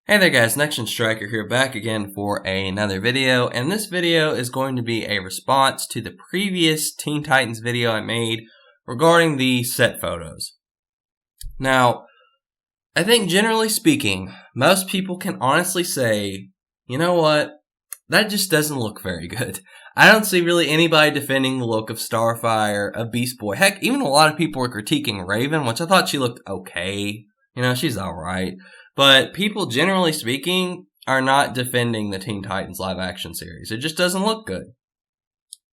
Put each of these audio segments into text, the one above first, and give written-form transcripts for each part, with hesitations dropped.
Hey there guys, Next Gen Striker here, back again for another video, and this video is going to be a response to the previous Teen Titans video I made regarding the set photos. Now, I think generally speaking, most people can honestly say, you know what, that just doesn't look very good. I don't see really anybody defending the look of Starfire, of Beast Boy. Heck, even a lot of people were critiquing Raven, which I thought she looked okay. You know, she's alright. But people, generally speaking, are not defending the Teen Titans live action series. It just doesn't look good.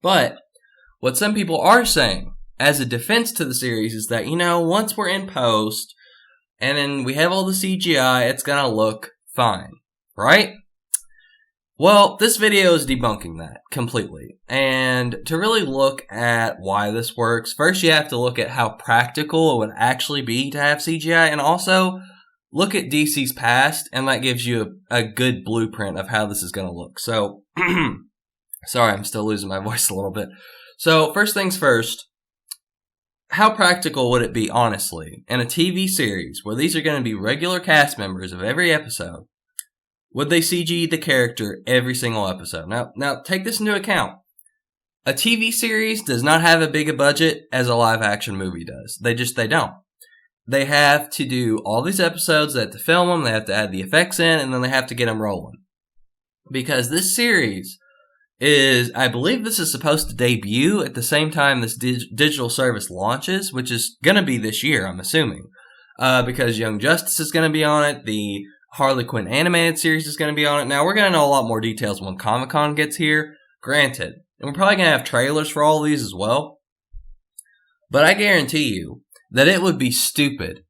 But what some people are saying as a defense to the series is that, you know, once we're in post and then we have all the CGI, it's going to look fine, right? Well, this video is debunking that completely. And to really look at why this works, first you have to look at how practical it would actually be to have CGI, and also look at DC's past, and that gives you a good blueprint of how this is going to look. So, sorry, I'm still losing my voice a little bit. So, first things first, how practical would it be, honestly, in a TV series where these are going to be regular cast members of every episode? Would they CG the character every single episode? Now, take this into account. A TV series does not have as big a budget as a live action movie does. They don't. They have to do all these episodes, they have to film them, they have to add the effects in, and then they have to get them rolling. Because this series is, I believe this is supposed to debut at the same time this digital service launches, which is going to be this year, I'm assuming. Because Young Justice is going to be on it, the Harley Quinn animated series is going to be on it. Now, we're going to know a lot more details when Comic-Con gets here, granted. And we're probably going to have trailers for all of these as well. But I guarantee you that it would be stupid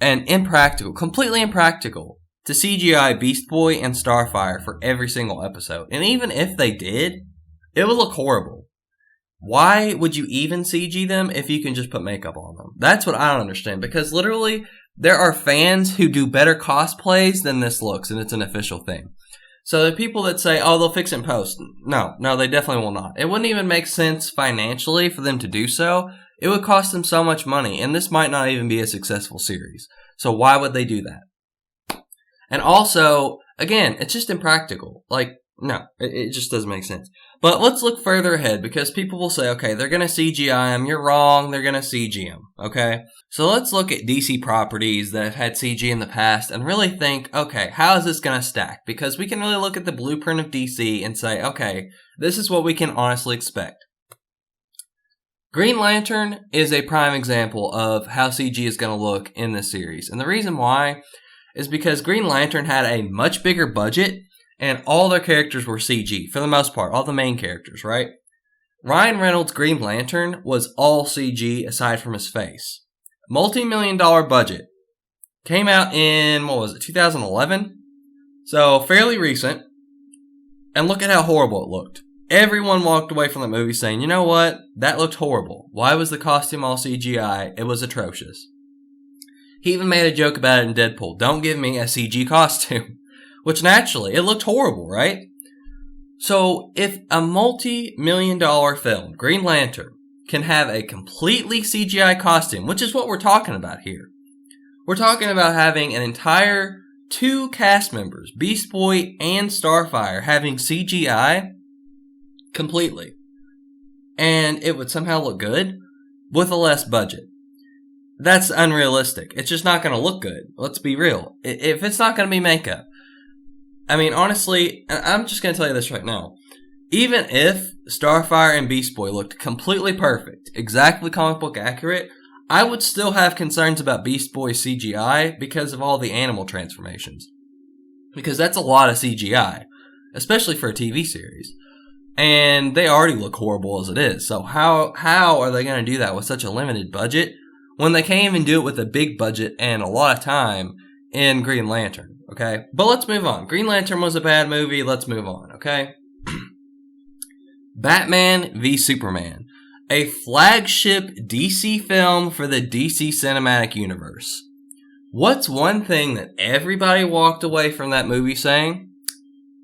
and impractical, completely impractical, to CGI Beast Boy and Starfire for every single episode. And even if they did, it would look horrible. Why would you even CG them if you can just put makeup on them? That's what I don't understand, because literally, there are fans who do better cosplays than this looks, and it's an official thing. So the people that say, oh, they'll fix it in post, no, they definitely will not. It wouldn't even make sense financially for them to do so. It would cost them so much money, and this might not even be a successful series. So why would they do that? And also, again, it's just impractical. Like, no, it just doesn't make sense. But let's look further ahead, because people will say, okay, they're going to CGI them. You're wrong. They're going to CG them. Okay? So let's look at DC properties that have had CG in the past and really think, okay, how is this going to stack? Because we can really look at the blueprint of DC and say, okay, this is what we can honestly expect. Green Lantern is a prime example of how CG is going to look in this series. And the reason why is because Green Lantern had a much bigger budget and all their characters were CG, for the most part, all the main characters, right? Ryan Reynolds' Green Lantern was all CG aside from his face. Multi-million-dollar budget. Came out in, 2011? So, fairly recent. And look at how horrible it looked. Everyone walked away from the movie saying, you know what? That looked horrible. Why was the costume all CGI? It was atrocious. He even made a joke about it in Deadpool. Don't give me a CG costume. Which naturally, it looked horrible, right? So, if a multi-million-dollar film, Green Lantern, can have a completely CGI costume, which is what we're talking about here. We're talking about having an entire 2 cast members, Beast Boy and Starfire, having CGI completely. And it would somehow look good with a less budget. That's unrealistic. It's just not going to look good. Let's be real. If it's not going to be makeup. I mean, honestly, I'm just going to tell you this right now. Even if Starfire and Beast Boy looked completely perfect, exactly comic book accurate, I would still have concerns about Beast Boy's CGI because of all the animal transformations. Because that's a lot of CGI, especially for a TV series. And they already look horrible as it is. So how are they going to do that with such a limited budget when they can't even do it with a big budget and a lot of time in Green Lantern? Okay? But let's move on. Green Lantern was a bad movie. Let's move on, okay? Batman v Superman. A flagship DC film for the DC Cinematic Universe. What's one thing that everybody walked away from that movie saying?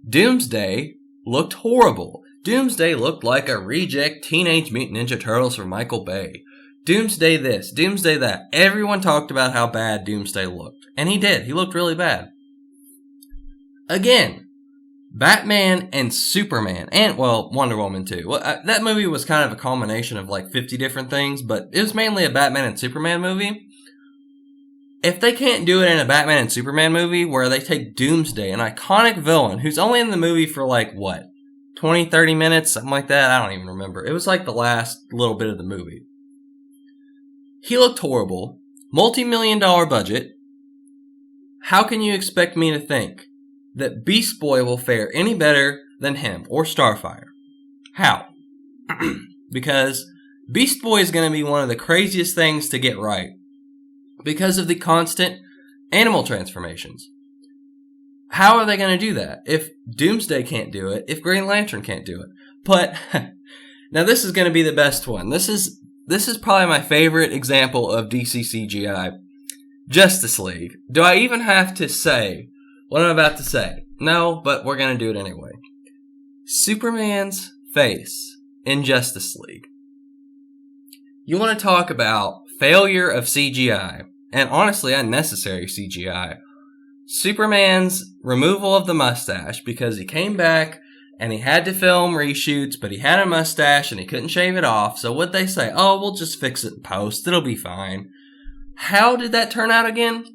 Doomsday looked horrible. Doomsday looked like a reject Teenage Mutant Ninja Turtles from Michael Bay. Doomsday this, Doomsday that. Everyone talked about how bad Doomsday looked. And he did. He looked really bad. Again, Batman and Superman, and, well, Wonder Woman too. Well, that movie was kind of a culmination of like 50 different things, but it was mainly a Batman and Superman movie. If they can't do it in a Batman and Superman movie where they take Doomsday, an iconic villain, who's only in the movie for like, what, 20, 30 minutes, something like that? I don't even remember. It was like the last little bit of the movie. He looked horrible. Multi-million-dollar budget. How can you expect me to think that Beast Boy will fare any better than him or Starfire? How? Because Beast Boy is going to be one of the craziest things to get right because of the constant animal transformations. How are they going to do that if Doomsday can't do it, if Green Lantern can't do it? But now this is going to be the best one. This is probably my favorite example of DC CGI. Justice League. Do I even have to say what I'm about to say? No, but we're going to do it anyway. Superman's face in Justice League. You want to talk about failure of CGI, and honestly, unnecessary CGI. Superman's removal of the mustache because he came back and he had to film reshoots, but he had a mustache and he couldn't shave it off. So what'd they say? Oh, we'll just fix it in post. It'll be fine. How did that turn out again?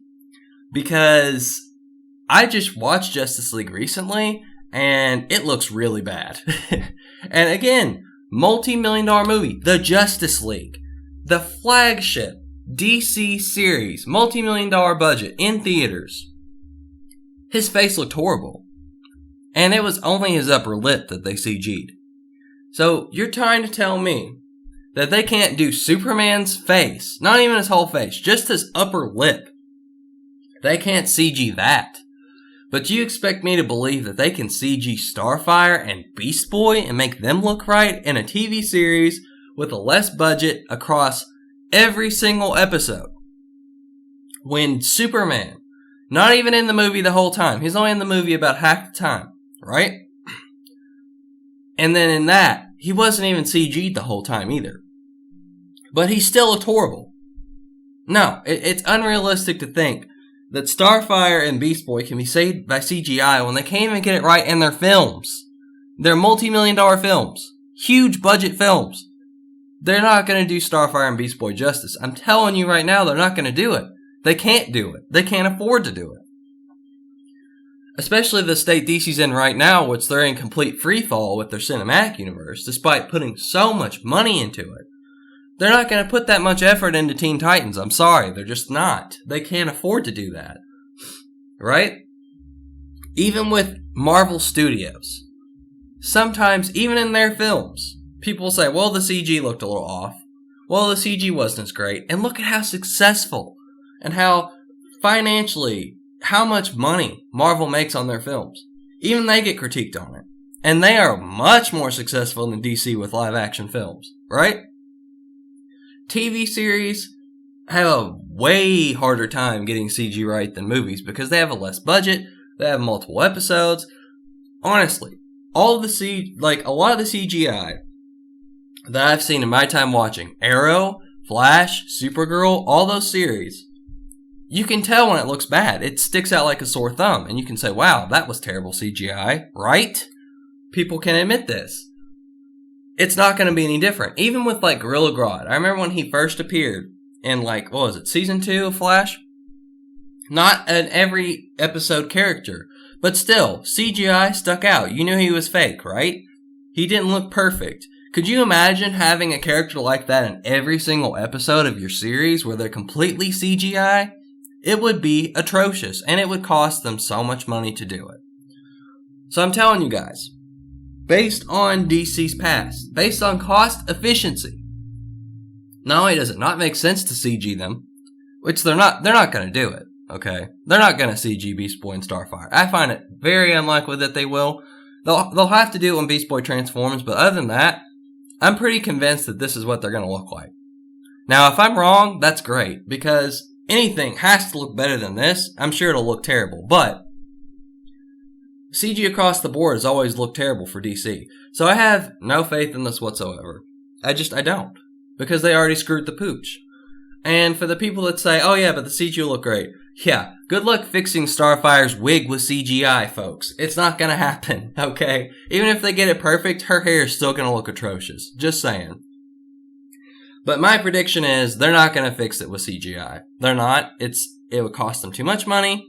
Because I just watched Justice League recently and it looks really bad. And again, multi-million-dollar movie, The Justice League, the flagship DC series, multi-million-dollar budget in theaters. His face looked horrible. And it was only his upper lip that they CG'd. So you're trying to tell me that they can't do Superman's face, not even his whole face, just his upper lip. They can't CG that. But you expect me to believe that they can CG Starfire and Beast Boy and make them look right in a TV series with a less budget across every single episode? When Superman, not even in the movie the whole time, he's only in the movie about half the time, right? And then in that, he wasn't even CG'd the whole time either. But he still looked horrible. No, it's unrealistic to think that Starfire and Beast Boy can be saved by CGI when they can't even get it right in their films. They're multi-million-dollar films. Huge budget films. They're not going to do Starfire and Beast Boy justice. I'm telling you right now, they're not going to do it. They can't do it. They can't afford to do it. Especially the state DC's in right now, which they're in complete freefall with their cinematic universe, despite putting so much money into it. They're not going to put that much effort into Teen Titans. I'm sorry. They're just not. They can't afford to do that. Right? Even with Marvel Studios. Sometimes, even in their films, people say, well, the CG looked a little off. Well, the CG wasn't as great. And look at how successful and how financially, how much money Marvel makes on their films. Even they get critiqued on it. And they are much more successful than DC with live action films. Right? TV series have a way harder time getting CG right than movies because they have a less budget, they have multiple episodes. Honestly, a lot of the CGI that I've seen in my time watching, Arrow, Flash, Supergirl, all those series, you can tell when it looks bad. It sticks out like a sore thumb, and you can say, wow, that was terrible CGI, right? People can admit this. It's not going to be any different. Even with, like, Gorilla Grodd. I remember when he first appeared in, like, what was it, Season 2 of Flash? Not an every episode character. But still, CGI stuck out. You knew he was fake, right? He didn't look perfect. Could you imagine having a character like that in every single episode of your series where they're completely CGI? It would be atrocious, and it would cost them so much money to do it. So I'm telling you guys, based on DC's past, based on cost efficiency, not only does it not make sense to CG them, which they're not going to do it, okay? They're not going to CG Beast Boy and Starfire. I find it very unlikely that they will. They'll have to do it when Beast Boy transforms, but other than that, I'm pretty convinced that this is what they're going to look like. Now, if I'm wrong, that's great, because anything has to look better than this. I'm sure it'll look terrible, but CG across the board has always looked terrible for DC. So I have no faith in this whatsoever. I don't. Because they already screwed the pooch. And for the people that say, oh yeah, but the CG will look great. Yeah, good luck fixing Starfire's wig with CGI, folks. It's not gonna happen, okay? Even if they get it perfect, her hair is still gonna look atrocious. Just saying. But my prediction is they're not gonna fix it with CGI. They're not. It would cost them too much money,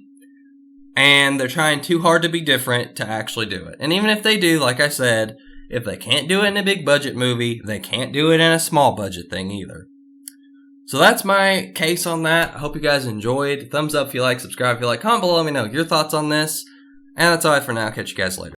and they're trying too hard to be different to actually do it. And even if they do, like I said, if they can't do it in a big budget movie, they can't do it in a small budget thing either. So that's my case on that. I hope you guys enjoyed. Thumbs up if you like, subscribe if you like, comment below, let me know your thoughts on this. And that's all right for now. Catch you guys later.